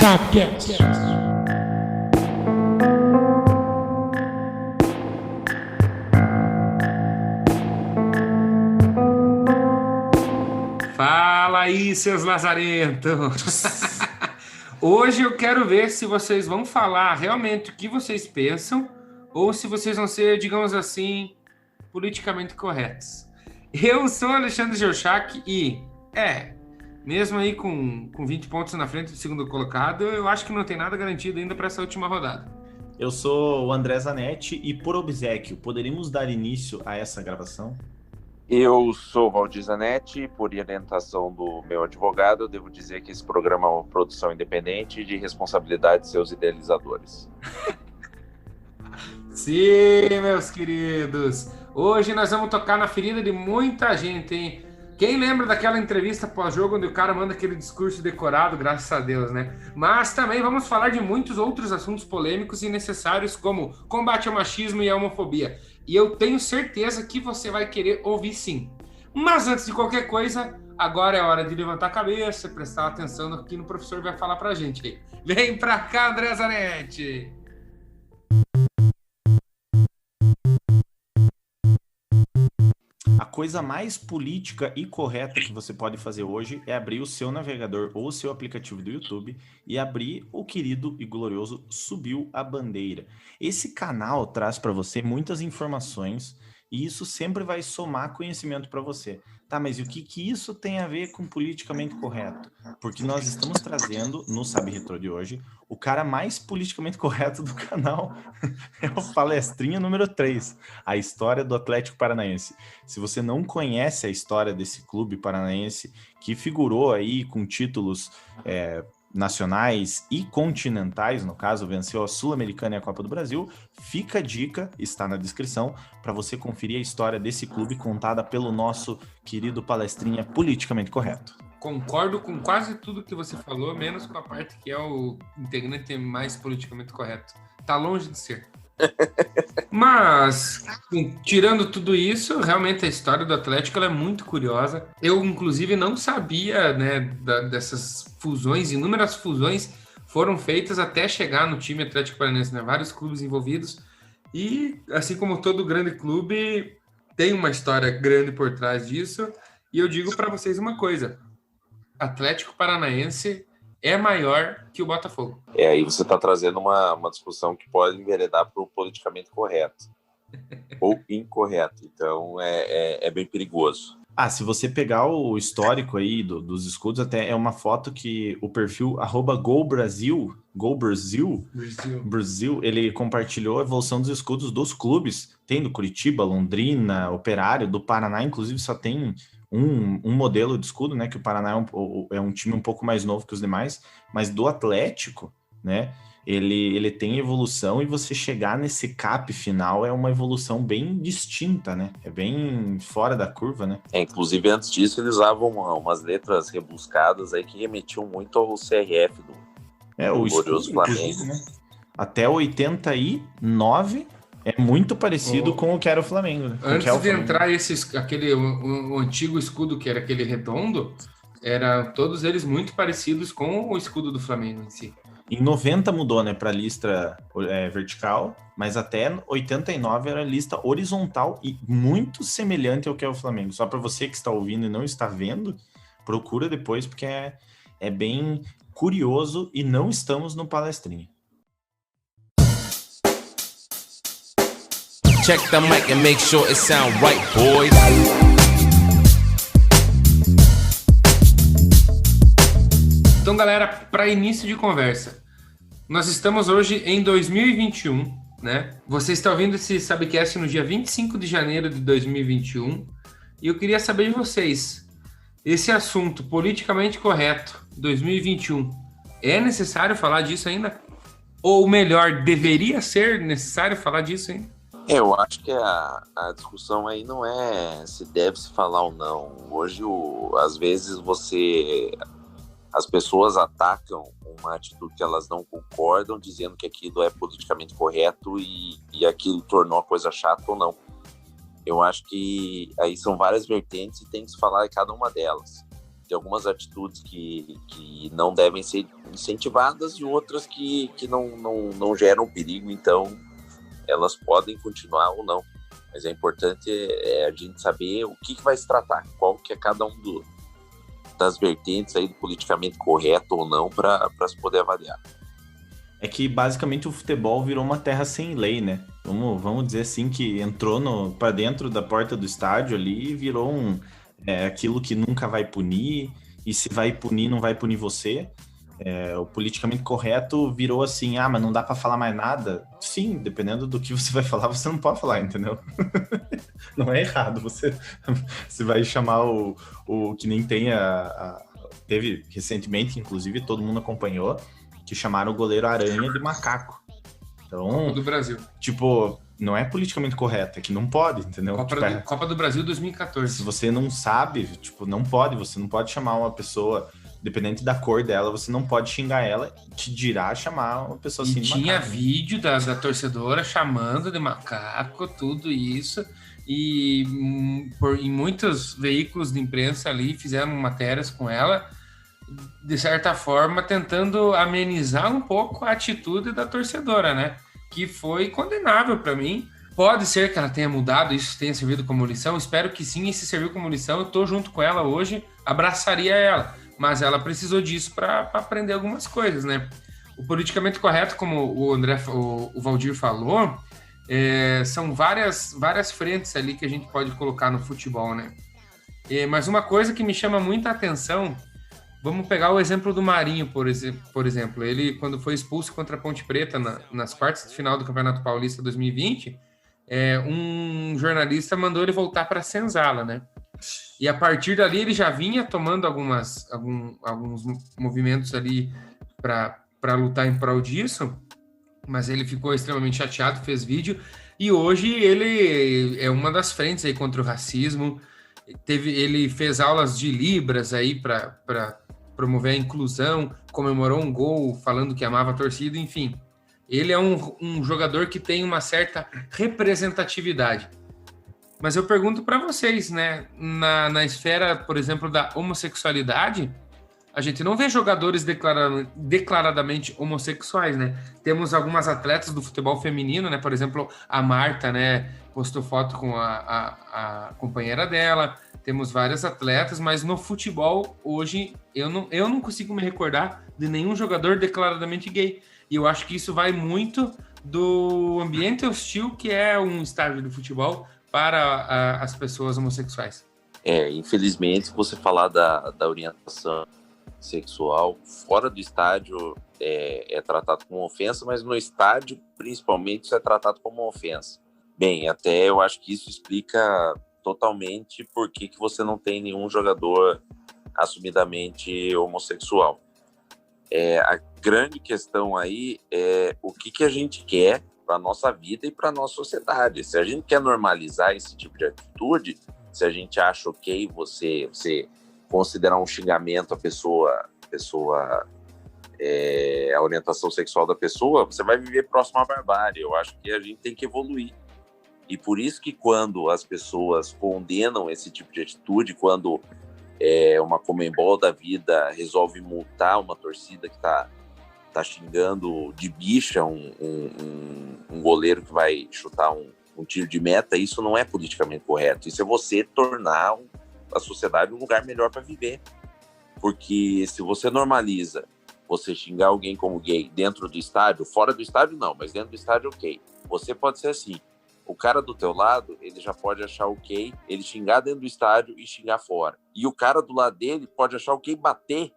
Chapcast. Fala aí, seus lazarentos! Hoje eu quero ver se vocês vão falar realmente o que vocês pensam ou se vocês vão ser, digamos assim, politicamente corretos. Eu sou Alexandre Geuchac e, mesmo aí com 20 pontos na frente do segundo colocado, eu acho que não tem nada garantido ainda para essa última rodada. Eu sou o André Zanetti e, por obséquio, poderíamos dar início a essa gravação? Eu sou o Valdir Zanetti, por orientação do meu advogado, eu devo dizer que esse programa é uma produção independente e de responsabilidade de seus idealizadores. Sim, meus queridos! Hoje nós vamos tocar na ferida de muita gente, hein? Quem lembra daquela entrevista pós-jogo onde o cara manda aquele discurso decorado, graças a Deus, né? Mas também vamos falar de muitos outros assuntos polêmicos e necessários, como combate ao machismo e à homofobia. E eu tenho certeza que você vai querer ouvir sim. Mas antes de qualquer coisa, agora é hora de levantar a cabeça, prestar atenção no que o professor vai falar pra gente aí. Vem pra cá, André Zanetti! A coisa mais política e correta que você pode fazer hoje é abrir o seu navegador ou o seu aplicativo do YouTube e abrir o querido e glorioso Subiu a Bandeira. Esse canal traz para você muitas informações e isso sempre vai somar conhecimento para você. Tá, mas e o que isso tem a ver com politicamente correto? Porque nós estamos trazendo, no Sabe Retro de hoje, o cara mais politicamente correto do canal é o Palestrinha número 3, a história do Atlético Paranaense. Se você não conhece a história desse clube paranaense, que figurou aí com títulos nacionais e continentais, no caso, venceu a Sul-Americana e a Copa do Brasil, fica a dica, está na descrição, para você conferir a história desse clube contada pelo nosso querido Palestrinha politicamente correto. Concordo com quase tudo que você falou, menos com a parte que é o integrante mais politicamente correto. Tá longe de ser. Mas, tirando tudo isso, realmente a história do Atlético ela é muito curiosa. Eu, inclusive, não sabia, né, dessas fusões, inúmeras fusões foram feitas até chegar no time Atlético Paranaense, né? Vários clubes envolvidos. E, assim como todo grande clube, tem uma história grande por trás disso. E eu digo para vocês uma coisa: Atlético Paranaense é maior que o Botafogo. Aí você está trazendo uma discussão que pode enveredar para o politicamente correto ou incorreto. Então é bem perigoso. Se você pegar o histórico aí dos escudos, até é uma foto que o perfil @GolBrasil, ele compartilhou a evolução dos escudos dos clubes. Tem do Curitiba, Londrina, Operário, do Paraná, inclusive só tem um modelo de escudo, né? Que o Paraná é um time um pouco mais novo que os demais, mas do Atlético, né? Ele tem evolução e você chegar nesse cap final é uma evolução bem distinta, né? É bem fora da curva, né? Inclusive, antes disso, eles usavam umas letras rebuscadas aí que remetiam muito ao CRF do glorioso Flamengo. Né? Até 89 é muito parecido com o que era o Flamengo. Né? Antes de entrar o antigo escudo, que era aquele redondo, eram todos eles muito parecidos com o escudo do Flamengo em si. Em 90 mudou, né, para lista vertical, mas até 89 era lista horizontal e muito semelhante ao que é o Flamengo. Só para você que está ouvindo e não está vendo, procura depois, porque é bem curioso e não estamos no Palestrinha. Check the mic and make sure it sound right, boys. Então, galera, para início de conversa, nós estamos hoje em 2021, né? Você está ouvindo esse Sabcast no dia 25 de janeiro de 2021 e eu queria saber de vocês, esse assunto politicamente correto, 2021, é necessário falar disso ainda? Ou melhor, deveria ser necessário falar disso ainda? Eu acho que a discussão aí não é se deve se falar ou não. Hoje, às vezes, as pessoas atacam uma atitude que elas não concordam, dizendo que aquilo é politicamente correto e aquilo tornou a coisa chata ou não. Eu acho que aí são várias vertentes e tem que se falar de cada uma delas. tem algumas atitudes que não devem ser incentivadas e outras que não geram perigo, então elas podem continuar ou não. Mas é importante a gente saber o que vai se tratar, qual que é cada um das vertentes aí do politicamente correto ou não para se poder avaliar. É que basicamente o futebol virou uma terra sem lei, né? Vamos dizer assim, que entrou para dentro da porta do estádio ali e virou aquilo que nunca vai punir, e se vai punir, não vai punir você. O politicamente correto virou assim, mas não dá para falar mais nada. Sim, dependendo do que você vai falar, você não pode falar, entendeu? Não é errado, você vai chamar o que nem tem teve recentemente, inclusive, todo mundo acompanhou, que chamaram o goleiro Aranha de macaco. Então, Copa do Brasil. Tipo, não é politicamente correto, é que não pode, entendeu? Copa do Brasil 2014. Se você não sabe, não pode, você não pode chamar uma pessoa, dependente da cor dela, você não pode xingar ela, te dirá chamar uma pessoa assim de macaco. Tinha vídeo da torcedora chamando de macaco, tudo isso, e em muitos veículos de imprensa ali fizeram matérias com ela, de certa forma, tentando amenizar um pouco a atitude da torcedora, né? Que foi condenável para mim. Pode ser que ela tenha mudado, isso tenha servido como lição. Espero que sim, e se serviu como lição, eu tô junto com ela hoje, abraçaria ela. Mas ela precisou disso para aprender algumas coisas, né? O politicamente correto, como o Valdir falou, são várias frentes ali que a gente pode colocar no futebol, né? Mas uma coisa que me chama muita atenção, vamos pegar o exemplo do Marinho, por exemplo. Ele, quando foi expulso contra a Ponte Preta nas quartas de final do Campeonato Paulista 2020, um jornalista mandou ele voltar para a senzala, né? E a partir dali ele já vinha tomando alguns movimentos ali para lutar em prol disso, mas ele ficou extremamente chateado, fez vídeo, e hoje ele é uma das frentes aí contra o racismo. Ele fez aulas de Libras aí para promover a inclusão, comemorou um gol falando que amava a torcida, enfim. Ele é um jogador que tem uma certa representatividade. Mas eu pergunto para vocês, né? Na esfera, por exemplo, da homossexualidade, a gente não vê jogadores declaradamente homossexuais, né? Temos algumas atletas do futebol feminino, né? Por exemplo, a Marta, né? Postou foto com a companheira dela. Temos várias atletas, mas no futebol, hoje, eu não consigo me recordar de nenhum jogador declaradamente gay. E eu acho que isso vai muito do ambiente hostil que é um estádio de futebol para as pessoas homossexuais. Infelizmente, se você falar da orientação sexual, fora do estádio é tratado como ofensa, mas no estádio, principalmente, isso é tratado como ofensa. Bem, até eu acho que isso explica totalmente por que você não tem nenhum jogador assumidamente homossexual. A grande questão aí é o que a gente quer para a nossa vida e para a nossa sociedade. Se a gente quer normalizar esse tipo de atitude, se a gente acha ok você considerar um xingamento a orientação sexual da pessoa, você vai viver próximo à barbárie. Eu acho que a gente tem que evoluir. E por isso que quando as pessoas condenam esse tipo de atitude, quando uma Conmebol da vida resolve multar uma torcida que tá xingando de bicha um goleiro que vai chutar um tiro de meta, isso não é politicamente correto. Isso é você tornar a sociedade um lugar melhor para viver. Porque se você normaliza você xingar alguém como gay dentro do estádio, fora do estádio não, mas dentro do estádio ok. Você pode ser assim. O cara do teu lado, ele já pode achar ok ele xingar dentro do estádio e xingar fora. E o cara do lado dele pode achar ok bater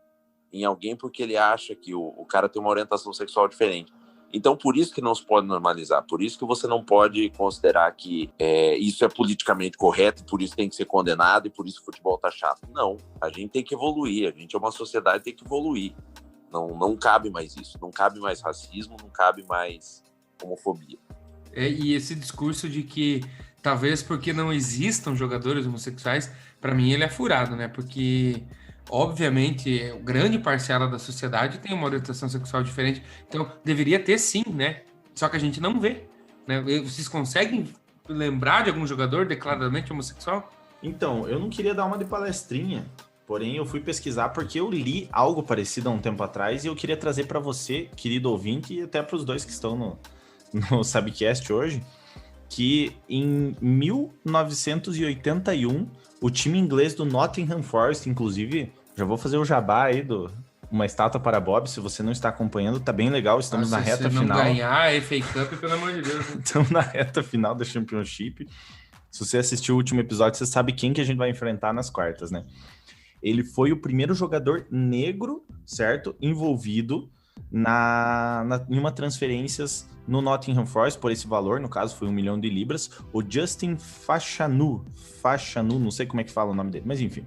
em alguém porque ele acha que o cara tem uma orientação sexual diferente. Então, por isso que não se pode normalizar, por isso que você não pode considerar que isso é politicamente correto, por isso tem que ser condenado e por isso o futebol tá chato. Não, a gente tem que evoluir, a gente é uma sociedade que tem que evoluir. Não cabe mais isso, não cabe mais racismo, não cabe mais homofobia. E esse discurso de que talvez porque não existam jogadores homossexuais, para mim ele é furado, né? Porque, obviamente, grande parcela da sociedade tem uma orientação sexual diferente, então deveria ter sim, né? Só que a gente não vê, né? Vocês conseguem lembrar de algum jogador declaradamente homossexual? Então, eu não queria dar uma de palestrinha, Porém, eu fui pesquisar porque eu li algo parecido há um tempo atrás e eu queria trazer para você, querido ouvinte, e até para os dois que estão no Sabcast hoje, que em 1981, o time inglês do Nottingham Forest, inclusive, já vou fazer o jabá aí uma estátua para Bob, se você não está acompanhando, tá bem legal, estamos na reta final. Se não ganhar a FA Cup, pelo amor de Deus. Estamos na reta final da Championship. Se você assistiu o último episódio, você sabe quem que a gente vai enfrentar nas quartas, né? Ele foi o primeiro jogador negro, certo? Envolvido em uma transferência no Nottingham Forest, por esse valor, no caso foi 1 milhão de libras, o Justin Fashanu, não sei como é que fala o nome dele, mas enfim.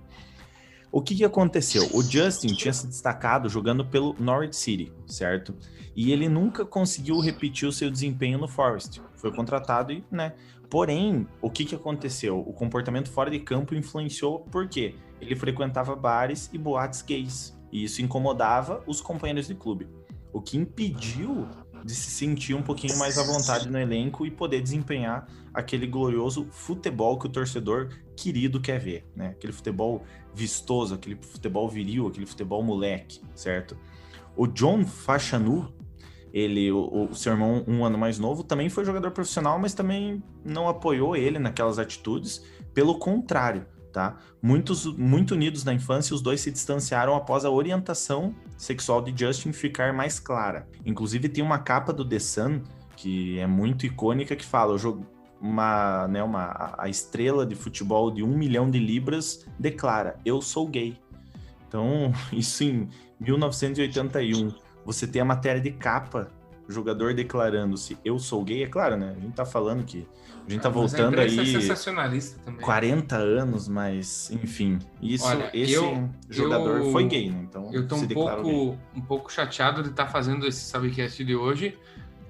O que aconteceu? O Justin tinha se destacado jogando pelo Norwich City, certo? E ele nunca conseguiu repetir o seu desempenho no Forest. Foi contratado e, né? Porém, o que aconteceu? O comportamento fora de campo influenciou por quê? Ele frequentava bares e boates gays. E isso incomodava os companheiros de clube. O que impediu de se sentir um pouquinho mais à vontade no elenco e poder desempenhar aquele glorioso futebol que o torcedor querido quer ver, né? Aquele futebol vistoso, aquele futebol viril, aquele futebol moleque, certo? O John Fashanu, o seu irmão, um ano mais novo, também foi jogador profissional, mas também não apoiou ele naquelas atitudes. Pelo contrário, tá? Muito unidos na infância, os dois se distanciaram após a orientação sexual de Justin ficar mais clara. Inclusive tem uma capa do The Sun, que é muito icônica, que fala, a estrela de futebol de 1 milhão de libras declara, eu sou gay. Então, isso em 1981. Você tem a matéria de capa, o jogador declarando-se, eu sou gay, é claro, né? A gente tá falando que a gente tá voltando aí é sensacionalista também. 40 anos, mas, enfim, jogador foi gay, né? Então, eu tô um pouco chateado de estar fazendo esse Sabcast de hoje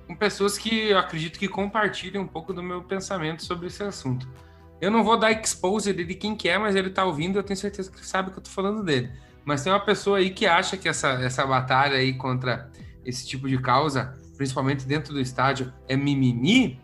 com pessoas que eu acredito que compartilham um pouco do meu pensamento sobre esse assunto. Eu não vou dar expose de quem que é, mas ele tá ouvindo, eu tenho certeza que ele sabe que eu tô falando dele. Mas tem uma pessoa aí que acha que essa batalha aí contra esse tipo de causa, principalmente dentro do estádio, é mimimi.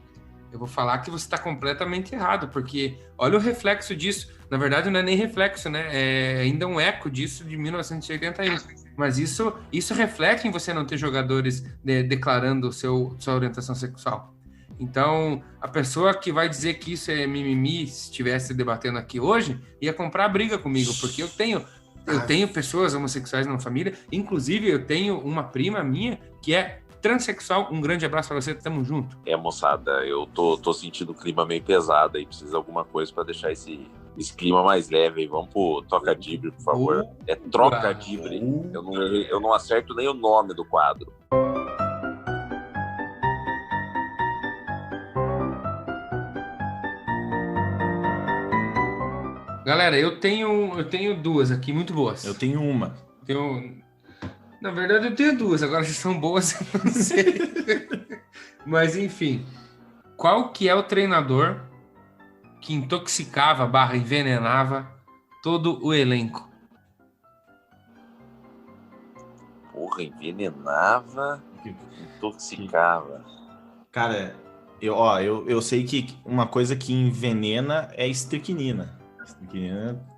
Eu vou falar que você está completamente errado, porque olha o reflexo disso. Na verdade, não é nem reflexo, né? É ainda um eco disso de 1981. Mas isso reflete em você não ter jogadores declarando sua orientação sexual. Então, a pessoa que vai dizer que isso é mimimi, se estivesse debatendo aqui hoje, ia comprar briga comigo, porque eu tenho pessoas homossexuais na família, inclusive eu tenho uma prima minha que é transexual. Um grande abraço pra você, tamo junto. Moçada, eu tô sentindo o clima meio pesado aí, precisa de alguma coisa pra deixar esse clima mais leve aí. Vamos pro Toca-Dibre, por favor. É Troca-Dibre. Eu não acerto nem o nome do quadro. Galera, eu tenho duas aqui muito boas. Eu tenho uma. Na verdade, eu tenho duas. Agora, se são boas, eu não sei. Mas, enfim. Qual que é o treinador que intoxicava / envenenava todo o elenco? Porra, envenenava, intoxicava. Cara, eu sei que uma coisa que envenena é estricnina.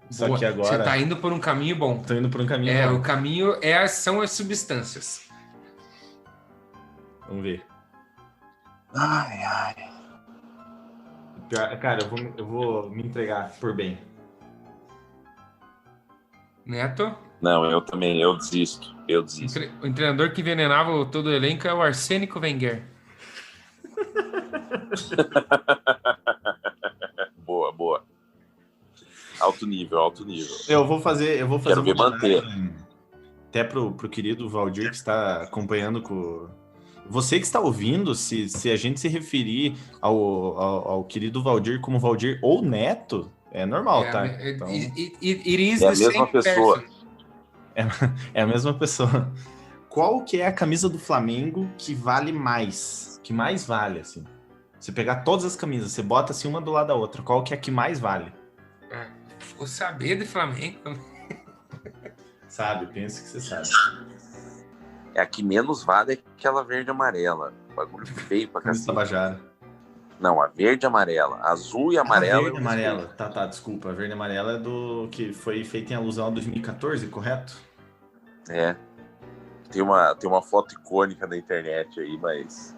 Só que agora... Você tá indo por um caminho bom. Tô indo por um caminho bom. O caminho são as substâncias. Vamos ver. Ai. Cara, eu vou me entregar por bem. Neto? Não, eu também, eu desisto. O treinador que envenenava todo o elenco é o Arsênico Wenger. Boa. Alto nível. Eu vou fazer Quero ver manter. Até pro querido Valdir que está acompanhando com... Você que está ouvindo, se a gente se referir ao querido Valdir como Valdir ou Neto, é normal, tá? Então, é a mesma pessoa. É a mesma pessoa. Qual que é a camisa do Flamengo que vale mais? Que mais vale, assim? Você pegar todas as camisas, você bota assim uma do lado da outra. Qual que é a que mais vale? Vou saber de Flamengo. Sabe, penso que você sabe. É a que menos vale é aquela verde e amarela. Bagulho feio pra cacete. Tabajara. Não, a verde e amarela. Azul e amarela. Verde e amarela. Tá, desculpa. A verde e amarela é do que foi feita em alusão a 2014, correto? É. Tem uma foto icônica na internet aí, mas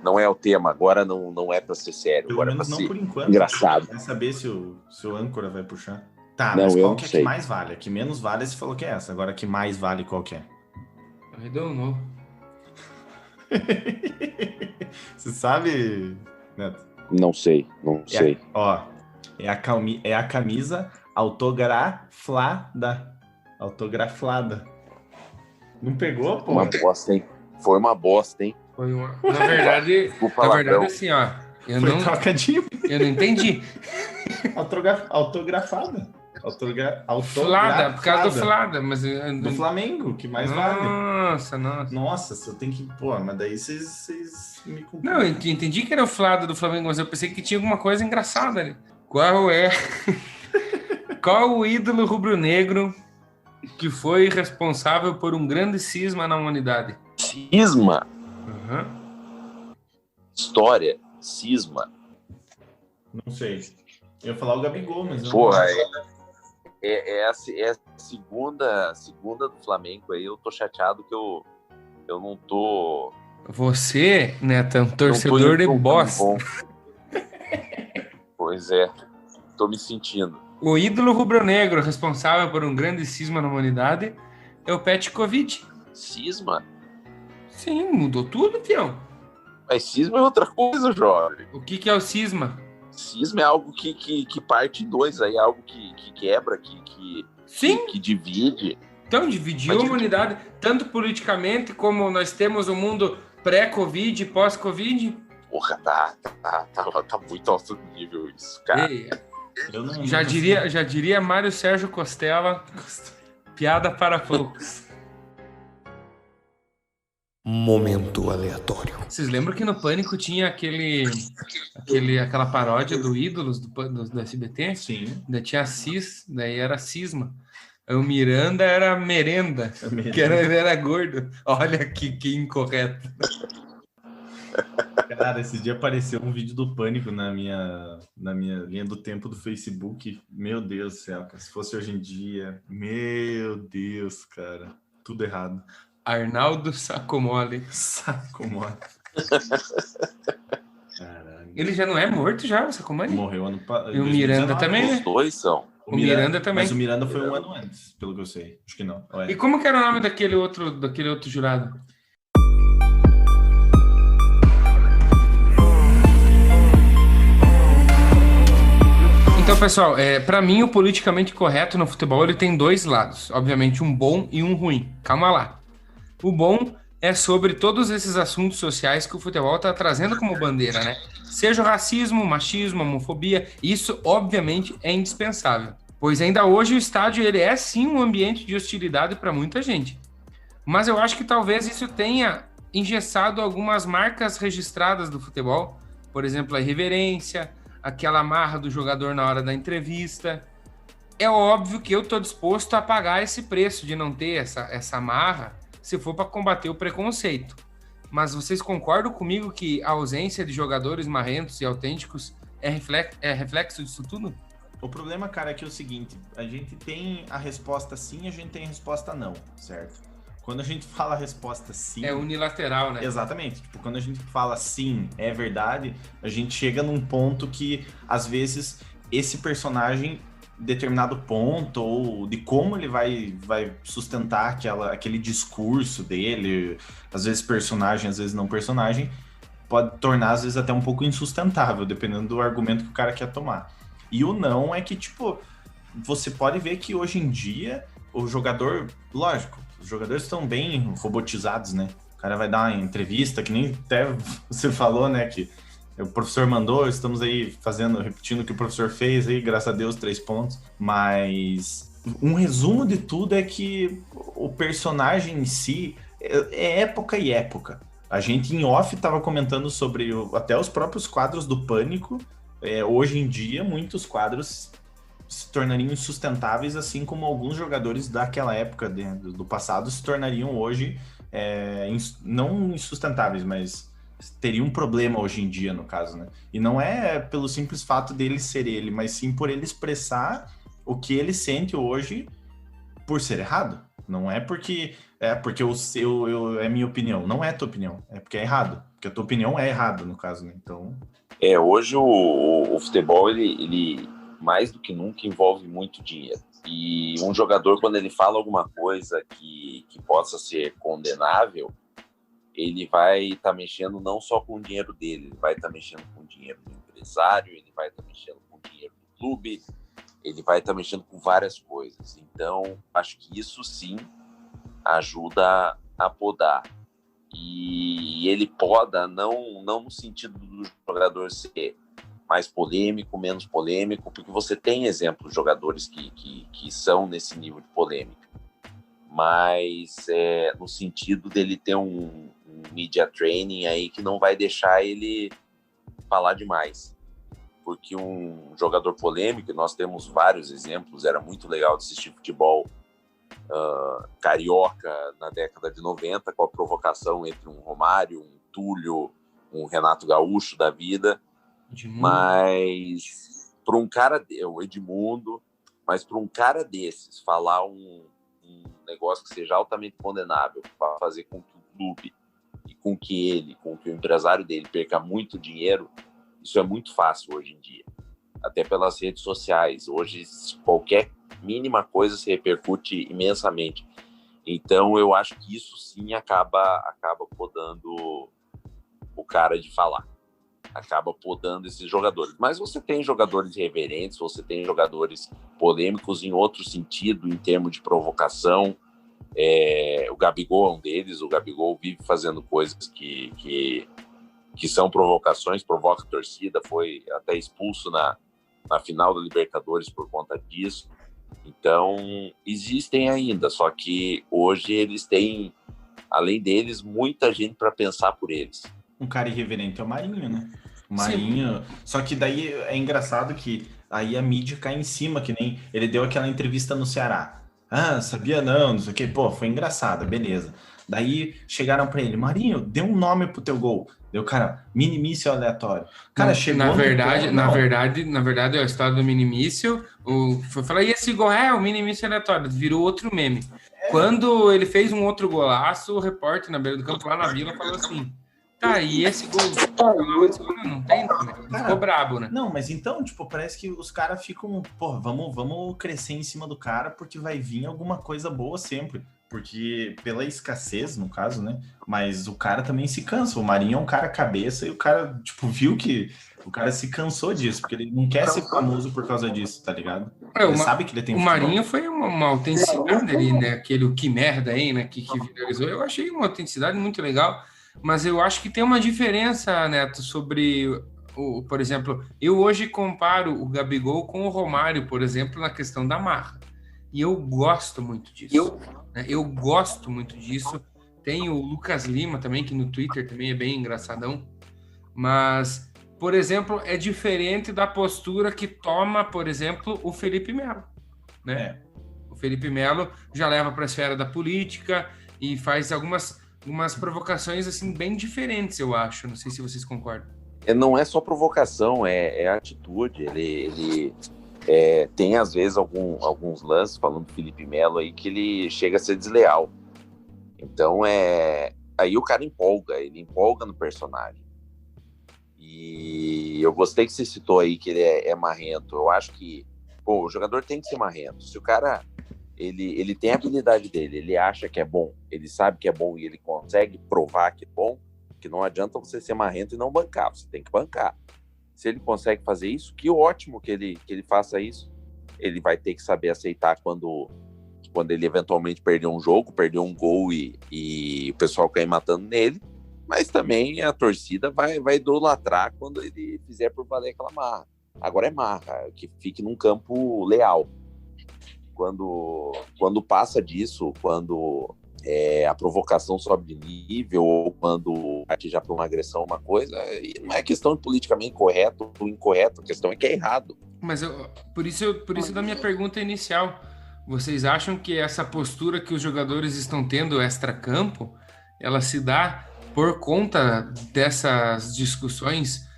não é o tema. Agora não é pra ser sério. Pelo agora menos é pra não ser por enquanto. engraçado. Quer saber se o âncora vai puxar? Tá, Não, mas eu qual não que é sei. que mais vale? A que menos vale, você falou que é essa. Agora, a que mais vale, qual que é? I don't know. Você sabe, Neto? Não sei. É a camisa autografada. Autografada. Não pegou, pô? Uma bosta, hein? Foi uma bosta, hein? Foi uma... Na verdade, assim, ó. Eu Foi não entendi. Autografada. Flada, por causa do Flada, mas... Do Flamengo, que mais vale. Nossa. Nossa, se eu tenho que... Pô, mas daí vocês me cumpriram. Não, eu entendi que era o Flada do Flamengo, mas eu pensei que tinha alguma coisa engraçada ali. Qual o ídolo rubro-negro que foi responsável por um grande cisma na humanidade? Cisma? Uhum. História? Cisma? Não sei. Eu ia falar o Gabigol, mas... Porra, é a segunda do Flamengo aí. Eu tô chateado que eu não tô... Você, Neto, é um torcedor de bosta. Pois é. Tô me sentindo. O ídolo rubro-negro responsável por um grande cisma na humanidade é o Petkovic. Cisma? Sim, mudou tudo, fião. Mas cisma é outra coisa, jovem. O que é o cisma? Cisma é algo que parte em dois, aí, algo que quebra, Sim. que divide. Então, dividiu a humanidade, tanto politicamente como nós temos o mundo pré-Covid e pós-Covid. Porra, tá muito alto nível isso, cara. Ei, já diria Mário Sérgio Costela, piada para poucos. Momento aleatório. Vocês lembram que no Pânico tinha aquela paródia do Ídolos do SBT? Sim. Ainda tinha Cis, daí era Cisma. O Miranda era Merenda, que ele era gordo. Olha que incorreto. Cara, esse dia apareceu um vídeo do Pânico na minha linha do tempo do Facebook. Meu Deus do céu, cara. Se fosse hoje em dia... Meu Deus, cara. Tudo errado. Arnaldo Sacomole. Caralho. Ele já não é morto já, o Sacomole? Morreu ano passado. E o Miranda também, né? Os dois são. O Miranda também. Mas o Miranda foi um ano antes, pelo que eu sei. Acho que não. E como que era o nome daquele outro jurado? Então, pessoal, para mim o politicamente correto no futebol ele tem dois lados. Obviamente um bom e um ruim. Calma lá. O bom é sobre todos esses assuntos sociais que o futebol está trazendo como bandeira, né? Seja o racismo, machismo, homofobia, isso obviamente é indispensável. Pois ainda hoje o estádio ele é sim um ambiente de hostilidade para muita gente. Mas eu acho que talvez isso tenha engessado algumas marcas registradas do futebol. Por exemplo, a irreverência, aquela marra do jogador na hora da entrevista. É óbvio que eu estou disposto a pagar esse preço de não ter essa marra se for para combater o preconceito. Mas vocês concordam comigo que a ausência de jogadores marrentos e autênticos é reflexo disso tudo? O problema, cara, é que é o seguinte, a gente tem a resposta sim, a gente tem a resposta não, certo? Quando a gente fala a resposta sim... É unilateral, né? Exatamente. Tipo, quando a gente fala sim, é verdade, a gente chega num ponto que, às vezes, esse personagem, determinado ponto, ou de como ele vai sustentar aquele discurso dele, às vezes personagem, às vezes não personagem, pode tornar, às vezes, até um pouco insustentável, dependendo do argumento que o cara quer tomar. E o não é que, tipo, você pode ver que hoje em dia o jogador, lógico, os jogadores estão bem robotizados, né? O cara vai dar uma entrevista, que nem até você falou, né, que o professor mandou, estamos aí repetindo o que o professor fez aí, graças a Deus, 3 pontos. Mas um resumo de tudo é que o personagem em si é época e época. A gente em off estava comentando sobre até os próprios quadros do Pânico. Hoje em dia, muitos quadros se tornariam insustentáveis, assim como alguns jogadores daquela época do passado se tornariam hoje não insustentáveis, mas teria um problema hoje em dia, no caso, né? E não é pelo simples fato dele ser ele, mas sim por ele expressar o que ele sente hoje por ser errado. Não é porque é minha opinião, não é tua opinião, é porque é errado, porque a tua opinião é errada, no caso, né? Então... Hoje o futebol, ele mais do que nunca envolve muito dinheiro. E um jogador, quando ele fala alguma coisa que possa ser condenável, ele vai estar mexendo não só com o dinheiro dele, ele vai estar mexendo com o dinheiro do empresário, ele vai estar mexendo com o dinheiro do clube, ele vai estar mexendo com várias coisas. Então, acho que isso sim ajuda a podar. E ele poda não no sentido do jogador ser mais polêmico, menos polêmico, porque você tem exemplos de jogadores que são nesse nível de polêmica, mas no sentido dele ter um media training aí que não vai deixar ele falar demais. Porque um jogador polêmico, nós temos vários exemplos, era muito legal de assistir futebol carioca na década de 90, com a provocação entre um Romário, um Túlio, um Renato Gaúcho da vida, mas para um cara, o Edmundo, mas para um cara desses falar um negócio que seja altamente condenável, para fazer com que o clube e com que o empresário dele perca muito dinheiro, isso é muito fácil hoje em dia, até pelas redes sociais. Hoje qualquer mínima coisa se repercute imensamente. Então eu acho que isso sim acaba podando o cara de falar, acaba podando esses jogadores. Mas você tem jogadores irreverentes, você tem jogadores polêmicos em outro sentido, em termos de provocação. O Gabigol é um deles. O Gabigol vive fazendo coisas que são provocações, provoca a torcida, foi até expulso na final da Libertadores por conta disso. Então, existem ainda, só que hoje eles têm, além deles, muita gente para pensar por eles. Um cara irreverente é o Marinho, né? O Marinho. Sim. Só que daí é engraçado que aí a mídia cai em cima, que nem ele deu aquela entrevista no Ceará. Ah, sabia não sei o que. Pô, foi engraçada, beleza. Daí chegaram para ele, Marinho, dê um nome pro teu gol. Deu, cara, minimício aleatório. Cara, chegou na verdade, a história do minimício, foi falar, e esse gol o minimício aleatório, virou outro meme. Quando ele fez um outro golaço, o repórter na beira do campo, lá na Vila, falou assim, tá, e esse gol não tem, ficou brabo, né? Não, mas então, parece que os caras ficam, vamos crescer em cima do cara, porque vai vir alguma coisa boa sempre. Porque pela escassez, no caso, né? Mas o cara também se cansa. O Marinho é um cara cabeça e o cara, viu que o cara se cansou disso, porque ele não quer ser famoso por causa disso, tá ligado? Ele sabe que ele tem futebol. Marinho foi uma autenticidade ali, né? Aquele que merda aí, né? Que viralizou. Eu achei uma autenticidade muito legal, mas eu acho que tem uma diferença, Neto, sobre... por exemplo, eu hoje comparo o Gabigol com o Romário, por exemplo, na questão da marra. E eu gosto muito disso. Eu gosto muito disso. Tem o Lucas Lima também, que no Twitter também é bem engraçadão. Mas, por exemplo, é diferente da postura que toma, por exemplo, o Felipe Melo, né? O Felipe Melo já leva para a esfera da política e faz algumas provocações assim bem diferentes, eu acho. Não sei se vocês concordam. Não é só provocação, é atitude. Ele tem, às vezes, alguns lances, falando do Felipe Melo aí, que ele chega a ser desleal. Então, aí o cara ele empolga no personagem. E eu gostei que você citou aí que ele é marrento. Eu acho que o jogador tem que ser marrento. Se o cara, ele tem a habilidade dele, ele acha que é bom, ele sabe que é bom e ele consegue provar que é bom, que não adianta você ser marrento e não bancar, você tem que bancar. Se ele consegue fazer isso, que ótimo que ele faça isso. Ele vai ter que saber aceitar quando ele eventualmente perder um jogo, perder um gol e o pessoal cair matando nele. Mas também a torcida vai idolatrar quando ele fizer por valer aquela marra. Agora é marra, que fique num campo leal. Quando passa disso, quando a provocação sobe de nível, ou quando já para uma agressão uma coisa, não é questão de politicamente correto ou incorreto, a questão é que é errado. Mas por isso da minha pergunta inicial, vocês acham que essa postura que os jogadores estão tendo extra-campo, ela se dá por conta dessas discussões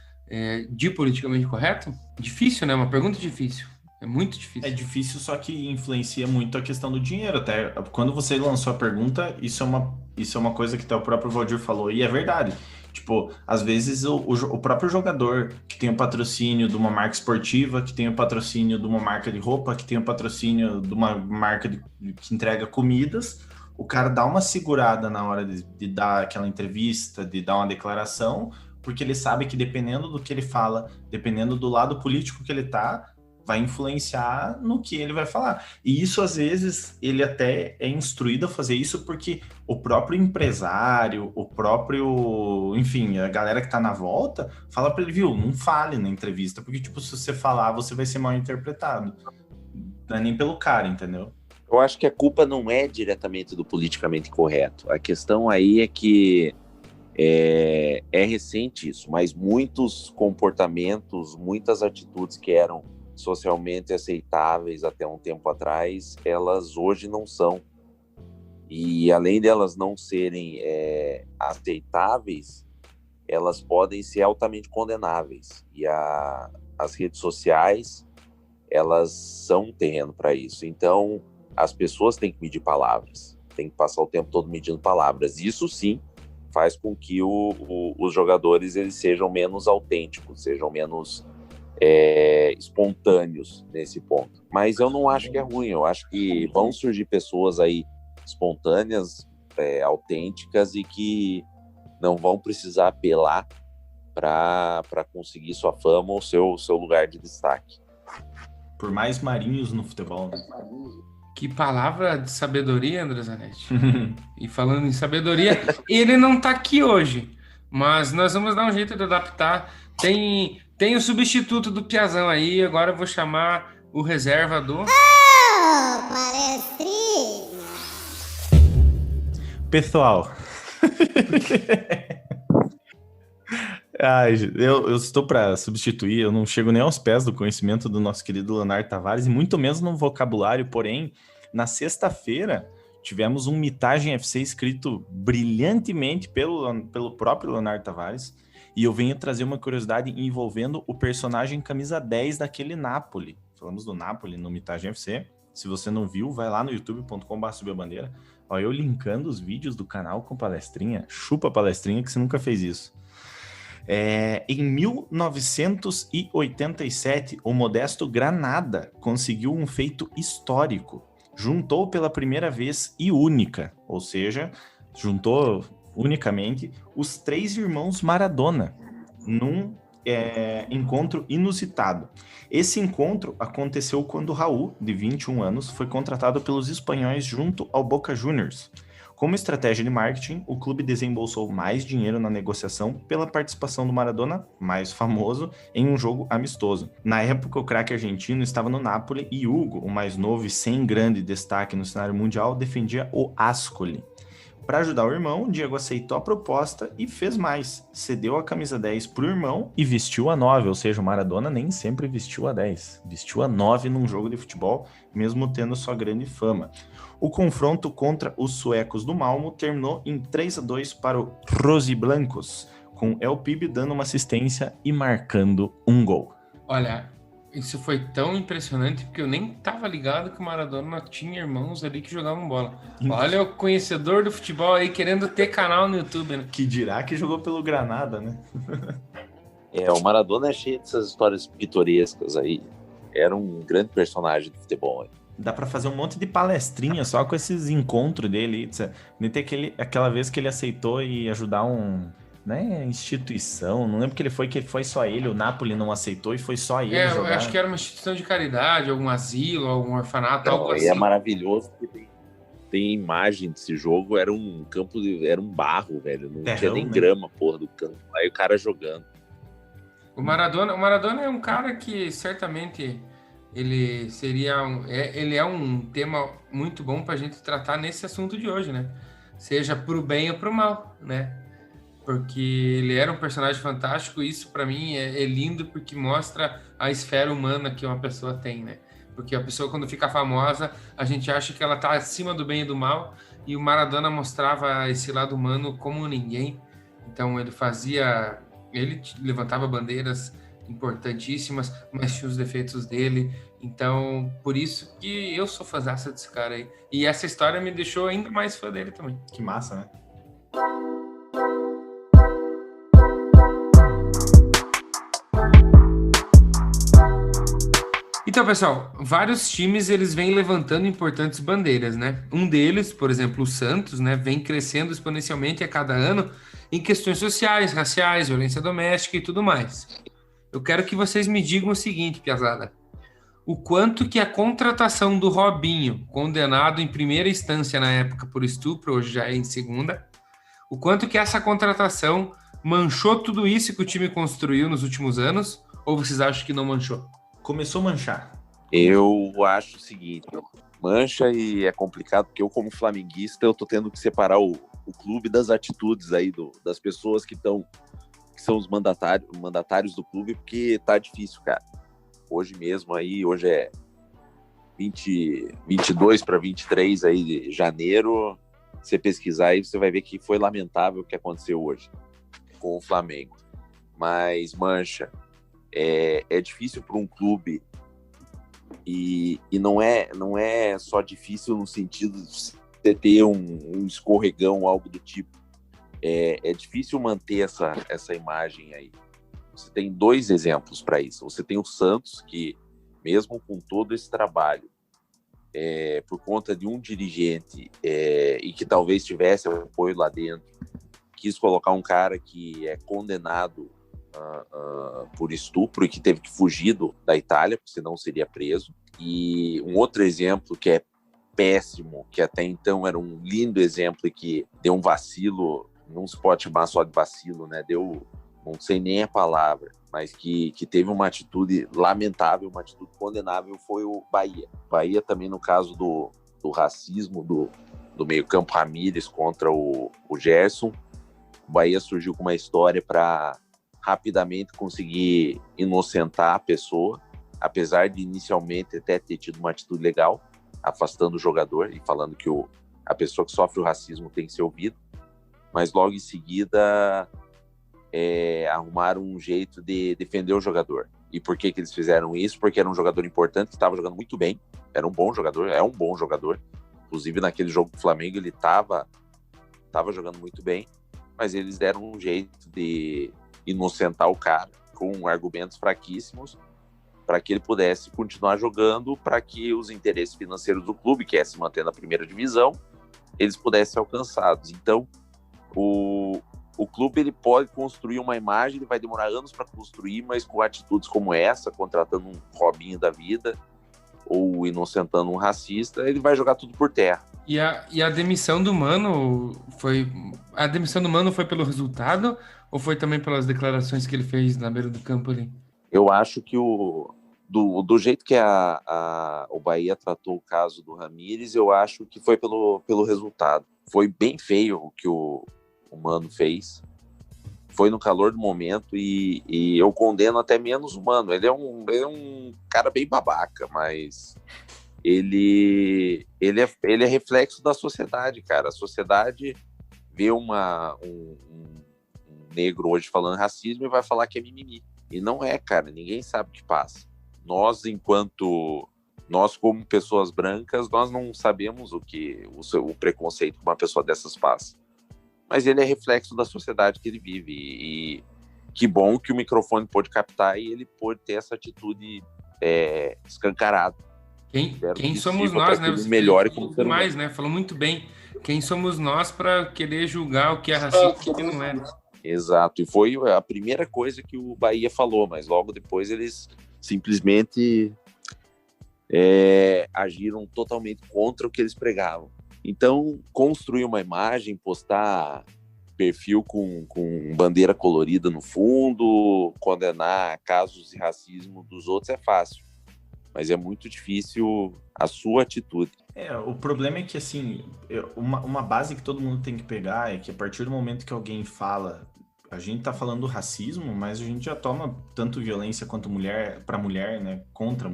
de politicamente correto? Difícil, né? Uma pergunta difícil. É muito difícil. É difícil, só que influencia muito a questão do dinheiro. Até quando você lançou a pergunta, isso é uma coisa que até o próprio Valdir falou, e é verdade. Tipo, às vezes o próprio jogador que tem o patrocínio de uma marca esportiva, que tem o patrocínio de uma marca de roupa, que tem o patrocínio de uma marca que entrega comidas, o cara dá uma segurada na hora de dar aquela entrevista, de dar uma declaração, porque ele sabe que dependendo do que ele fala, dependendo do lado político que ele tá, vai influenciar no que ele vai falar. E isso, às vezes, ele até é instruído a fazer isso porque o próprio empresário, o próprio, enfim, a galera que tá na volta, fala para ele, viu, não fale na entrevista, porque, tipo, se você falar, você vai ser mal interpretado. Não é nem pelo cara, entendeu? Eu acho que a culpa não é diretamente do politicamente correto. A questão aí é que é recente isso, mas muitos comportamentos, muitas atitudes que eram socialmente aceitáveis até um tempo atrás, elas hoje não são. E além delas não serem aceitáveis, elas podem ser altamente condenáveis. E as redes sociais, elas são um terreno para isso. Então, as pessoas têm que medir palavras, têm que passar o tempo todo medindo palavras. Isso sim faz com que os jogadores eles sejam menos autênticos, sejam menos espontâneos nesse ponto. Mas eu não acho que é ruim, eu acho que vão surgir pessoas aí espontâneas, autênticas e que não vão precisar apelar para conseguir sua fama ou seu lugar de destaque. Por mais marinhos no futebol, né? Que palavra de sabedoria, André Zanetti. E falando em sabedoria, ele não tá aqui hoje, mas nós vamos dar um jeito de adaptar. Tem o substituto do Piazão aí, agora eu vou chamar o reserva do... Palestrinha! Pessoal... eu estou para substituir, eu não chego nem aos pés do conhecimento do nosso querido Leonardo Tavares, e muito menos no vocabulário, porém, na sexta-feira, tivemos um Mitagem FC escrito brilhantemente pelo próprio Leonardo Tavares, e eu venho trazer uma curiosidade envolvendo o personagem camisa 10 daquele Napoli. Falamos do Napoli no Mitagem FC. Se você não viu, vai lá no youtube.com/subiabandeira. Ó, eu linkando os vídeos do canal com palestrinha. Chupa palestrinha que você nunca fez isso. Em 1987, o modesto Granada conseguiu um feito histórico. Juntou pela primeira vez e única, ou seja, juntou unicamente os 3 irmãos Maradona num encontro inusitado. Esse encontro aconteceu quando Raul, de 21 anos, foi contratado pelos espanhóis junto ao Boca Juniors. Como estratégia de marketing, o clube desembolsou mais dinheiro na negociação pela participação do Maradona, mais famoso, em um jogo amistoso. Na época, o craque argentino estava no Napoli e Hugo, o mais novo e sem grande destaque no cenário mundial, defendia o Ascoli. Para ajudar o irmão, Diego aceitou a proposta e fez mais. Cedeu a camisa 10 para o irmão e vestiu a 9, ou seja, o Maradona nem sempre vestiu a 10. Vestiu a 9 num jogo de futebol, mesmo tendo sua grande fama. O confronto contra os suecos do Malmo terminou em 3-2 para o Rosiblancos, com El Pibe dando uma assistência e marcando um gol. Olha, isso foi tão impressionante porque eu nem tava ligado que o Maradona tinha irmãos ali que jogavam bola. Olha o conhecedor do futebol aí querendo ter canal no YouTube, né? Que dirá que jogou pelo Granada, né? O Maradona é cheio dessas histórias pitorescas aí. Era um grande personagem do futebol. Dá pra fazer um monte de palestrinha só com esses encontros dele. Nem tem aquela vez que ele aceitou e ajudar instituição, não lembro que foi só ele, o Napoli não aceitou e foi só ele jogar. Eu acho que era uma instituição de caridade, algum asilo, algum orfanato, algo assim. É maravilhoso porque tem imagem desse jogo, era um campo, era um barro, velho, não tinha nem grama, porra, do campo, aí o cara jogando. O Maradona é um cara que certamente ele seria ele é um tema muito bom pra gente tratar nesse assunto de hoje, né? Seja pro bem ou pro mal, né? Porque ele era um personagem fantástico, e isso para mim é lindo porque mostra a esfera humana que uma pessoa tem, né? Porque a pessoa quando fica famosa, a gente acha que ela tá acima do bem e do mal, e o Maradona mostrava esse lado humano como ninguém, Então ele levantava bandeiras importantíssimas, mas tinha os defeitos dele. Então, por isso que eu sou fãzaça desse cara aí. E essa história me deixou ainda mais fã dele também. Que massa, né? Então, pessoal, vários times eles vêm levantando importantes bandeiras, né? Um deles, por exemplo, o Santos, né, vem crescendo exponencialmente a cada ano em questões sociais, raciais, violência doméstica e tudo mais. Eu quero que vocês me digam o seguinte, piazada. O quanto que a contratação do Robinho, condenado em primeira instância na época por estupro, hoje já é em segunda, o quanto que essa contratação manchou tudo isso que o time construiu nos últimos anos, ou vocês acham que não manchou? Começou a manchar. Eu acho o seguinte, mancha e é complicado, porque eu, como flamenguista, eu tô tendo que separar o clube das atitudes aí, das pessoas que são os mandatários do clube, porque tá difícil, cara. Hoje mesmo aí, hoje é 22 para 23 aí de janeiro, você pesquisar aí, você vai ver que foi lamentável o que aconteceu hoje com o Flamengo. Mas mancha. É difícil para um clube e não é só difícil no sentido de você ter um escorregão, algo do tipo. É difícil manter essa imagem aí. Você tem 2 exemplos para isso. Você tem o Santos, que mesmo com todo esse trabalho, por conta de um dirigente e que talvez tivesse apoio lá dentro, quis colocar um cara que é condenado por estupro e que teve que fugir da Itália, porque senão seria preso. E um outro exemplo que é péssimo, que até então era um lindo exemplo e que deu um vacilo, não se pode chamar só de vacilo, né? Deu, não sei nem a palavra, mas que teve uma atitude lamentável, uma atitude condenável, foi o Bahia. Bahia também, no caso do racismo do meio-campo Ramírez contra o Gerson, o Bahia surgiu com uma história para rapidamente conseguir inocentar a pessoa, apesar de inicialmente até ter tido uma atitude legal, afastando o jogador e falando que a pessoa que sofre o racismo tem que ser ouvida, mas logo em seguida arrumaram um jeito de defender o jogador. E por que eles fizeram isso? Porque era um jogador importante, que estava jogando muito bem, era um bom jogador, é um bom jogador, inclusive naquele jogo do Flamengo ele estava jogando muito bem, mas eles deram um jeito de inocentar o cara com argumentos fraquíssimos para que ele pudesse continuar jogando, para que os interesses financeiros do clube, que é se manter na primeira divisão, eles pudessem ser alcançados. Então, o clube ele pode construir uma imagem, ele vai demorar anos para construir, mas com atitudes como essa, contratando um Robinho da vida ou inocentando um racista, ele vai jogar tudo por terra. E a demissão do Mano foi pelo resultado ou foi também pelas declarações que ele fez na beira do campo ali? Eu acho que do jeito que o Bahia tratou o caso do Ramírez, eu acho que foi pelo resultado. Foi bem feio o que o Mano fez. Foi no calor do momento e eu condeno até menos o Mano. Ele é um cara bem babaca, mas ele é reflexo da sociedade, cara. A sociedade vê um negro hoje falando racismo e vai falar que é mimimi. E não é, cara. Ninguém sabe o que passa. Nós, como pessoas brancas, nós não sabemos o preconceito que uma pessoa dessas passa. Mas ele é reflexo da sociedade que ele vive. E que bom que o microfone pôde captar e ele pôde ter essa atitude escancarada. Quem somos nós, né? Você melhore falou demais, né? Falou muito bem. Quem somos nós para querer julgar o que é racista e o que não é? Exato. E foi a primeira coisa que o Bahia falou, mas logo depois eles simplesmente agiram totalmente contra o que eles pregavam. Então, construir uma imagem, postar perfil com bandeira colorida no fundo, condenar casos de racismo dos outros é fácil. Mas é muito difícil a sua atitude. O problema é que, assim, uma base que todo mundo tem que pegar é que a partir do momento que alguém fala, a gente tá falando do racismo, mas a gente já toma tanto violência quanto mulher para mulher, né? Contra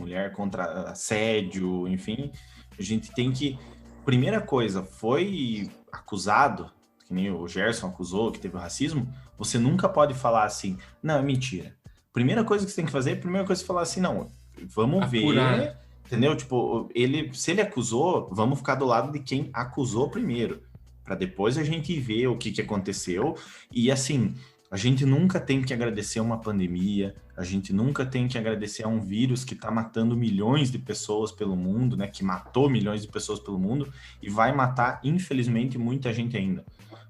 assédio, enfim. A gente tem que... Primeira coisa, foi acusado, que nem o Gerson acusou, que teve o racismo, você nunca pode falar assim, não, é mentira. Primeira coisa que você tem que fazer, primeira coisa é falar assim, não, vamos ver, entendeu? Tipo, se ele acusou, vamos ficar do lado de quem acusou primeiro, para depois a gente ver o que aconteceu. E assim, a gente nunca tem que agradecer uma pandemia, a gente nunca tem que agradecer a um vírus que está matando milhões de pessoas pelo mundo, né? Que matou milhões de pessoas pelo mundo e vai matar, infelizmente, muita gente ainda.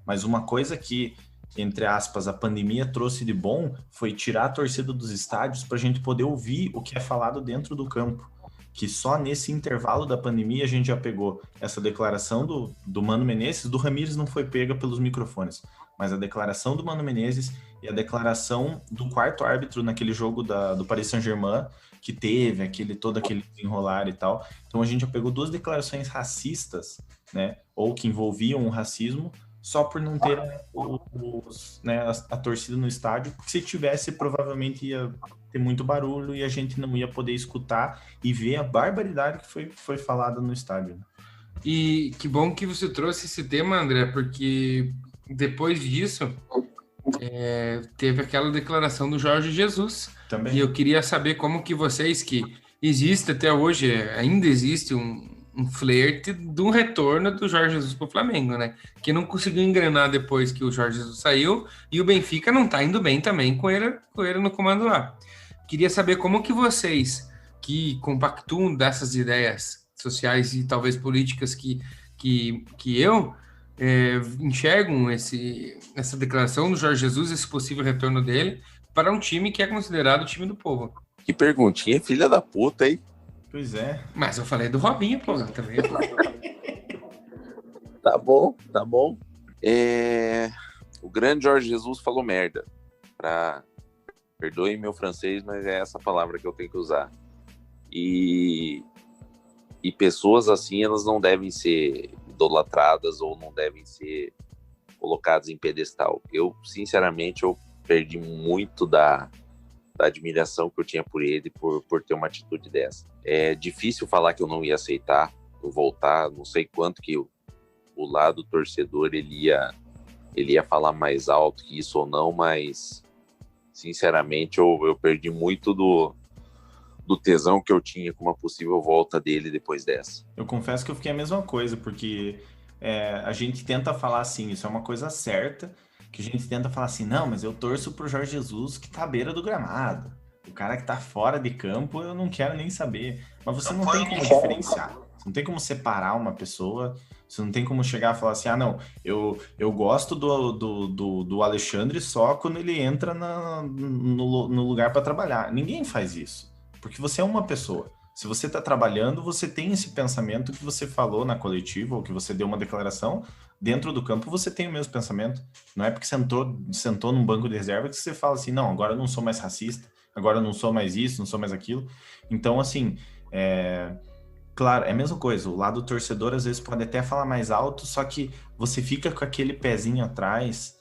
Mas uma coisa que, entre aspas, a pandemia trouxe de bom foi tirar a torcida dos estádios para a gente poder ouvir o que é falado dentro do campo. Que só nesse intervalo da pandemia a gente já pegou essa declaração do Mano Menezes. Do Ramires não foi pega pelos microfones, mas a declaração do Mano Menezes e a declaração do quarto árbitro naquele jogo do Paris Saint-Germain, que teve todo aquele desenrolar e tal. Então a gente já pegou 2 declarações racistas, né, ou que envolviam o racismo, só por não ter a torcida no estádio, porque se tivesse, provavelmente ia ter muito barulho e a gente não ia poder escutar e ver a barbaridade que foi falada no estádio. E que bom que você trouxe esse tema, André, porque depois disso teve aquela declaração do Jorge Jesus. Também. E eu queria saber como que vocês, que existe até hoje, ainda existe um flerte do retorno do Jorge Jesus para o Flamengo, né? Que não conseguiu engrenar depois que o Jorge Jesus saiu, e o Benfica não está indo bem também com ele no comando lá. Queria saber como que vocês, que compactuam dessas ideias sociais e talvez políticas que eu enxergam essa declaração do Jorge Jesus, esse possível retorno dele, para um time que é considerado o time do povo. Que perguntinha, filha da puta, hein? Pois é. Mas eu falei do Robinho, pô, também. Tá bom. O grande Jorge Jesus falou merda. Perdoe meu francês, mas é essa palavra que eu tenho que usar. E pessoas assim, elas não devem ser idolatradas ou não devem ser colocadas em pedestal. Eu, sinceramente, perdi muito da admiração que eu tinha por ele, por ter uma atitude dessa. É difícil falar que eu não ia aceitar, eu voltar, não sei quanto que o lado torcedor ele ia falar mais alto que isso ou não, mas sinceramente eu perdi muito do tesão que eu tinha com uma possível volta dele depois dessa. Eu confesso que eu fiquei a mesma coisa, porque a gente tenta falar assim, isso é uma coisa certa, que a gente tenta falar assim, não, mas eu torço pro Jorge Jesus que tá à beira do gramado. O cara que tá fora de campo, eu não quero nem saber. Mas você não tem como diferenciar. Você não tem como separar uma pessoa. Você não tem como chegar e falar assim, não, eu gosto do Alexandre só quando ele entra no lugar para trabalhar. Ninguém faz isso. Porque você é uma pessoa. Se você está trabalhando, você tem esse pensamento que você falou na coletiva ou que você deu uma declaração. Dentro do campo, você tem o mesmo pensamento. Não é porque sentou num banco de reserva que você fala assim, não, agora eu não sou mais racista, agora eu não sou mais isso, não sou mais aquilo. Então, assim, claro, é a mesma coisa. O lado torcedor, às vezes, pode até falar mais alto, só que você fica com aquele pezinho atrás,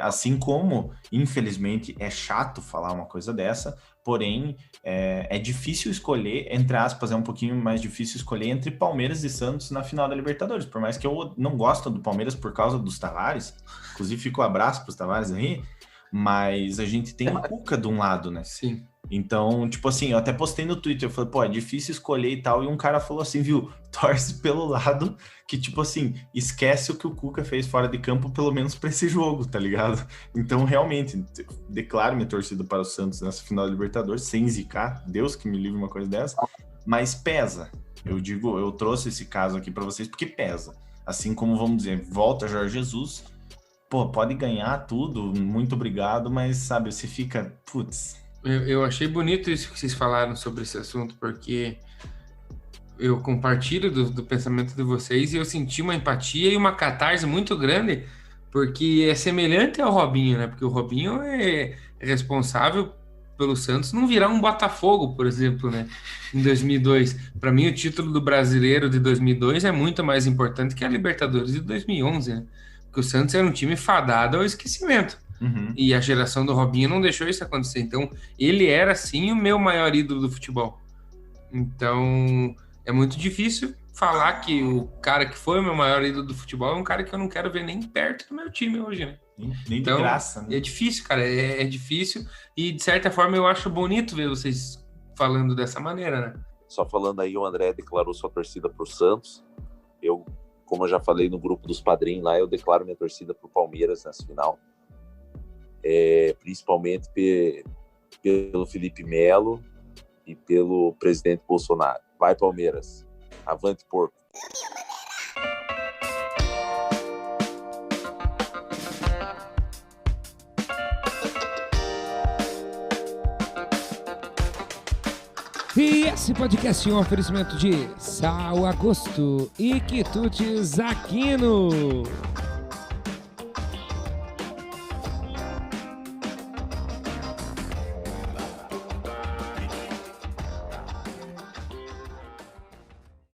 assim como, infelizmente, é chato falar uma coisa dessa, porém, é difícil escolher, entre aspas, é um pouquinho mais difícil escolher entre Palmeiras e Santos na final da Libertadores, por mais que eu não gosto do Palmeiras por causa dos Tavares, inclusive fica um abraço para os Tavares aí, mas a gente tem o Cuca de um lado, né? Sim. Então, tipo assim, eu até postei no Twitter, eu falei, pô, é difícil escolher e tal, e um cara falou assim, viu, torce pelo lado que, tipo assim, esquece o que o Cuca fez fora de campo, pelo menos pra esse jogo, tá ligado? Então, realmente, declaro minha torcida para o Santos nessa final da Libertadores, sem zicar, Deus que me livre uma coisa dessa, mas pesa. Eu trouxe esse caso aqui pra vocês porque pesa. Assim como, vamos dizer, volta Jorge Jesus, pô, pode ganhar tudo, muito obrigado, mas, sabe, você fica, putz... Eu achei bonito isso que vocês falaram sobre esse assunto, porque eu compartilho do pensamento de vocês e eu senti uma empatia e uma catarse muito grande, porque é semelhante ao Robinho, né? Porque o Robinho é responsável pelo Santos não virar um Botafogo, por exemplo, né? Em 2002. Para mim, o título do Brasileiro de 2002 é muito mais importante que a Libertadores de 2011, né? Porque o Santos era um time fadado ao esquecimento. Uhum. E a geração do Robinho não deixou isso acontecer. Então, ele era, sim, o meu maior ídolo do futebol. Então, é muito difícil falar que o cara que foi o meu maior ídolo do futebol é um cara que eu não quero ver nem perto do meu time hoje, né? Nem Então, de graça, né? é difícil, cara, é difícil. E, de certa forma, eu acho bonito ver vocês falando dessa maneira, né? Só falando aí, o André declarou sua torcida pro Santos. Eu, como eu já falei no grupo dos padrinhos lá, eu declaro minha torcida pro Palmeiras nessa final. Principalmente pelo Felipe Melo e pelo presidente Bolsonaro. Vai, Palmeiras. Avante, porco. E esse podcast é um oferecimento de Sal Agosto e Quitutes Aquino.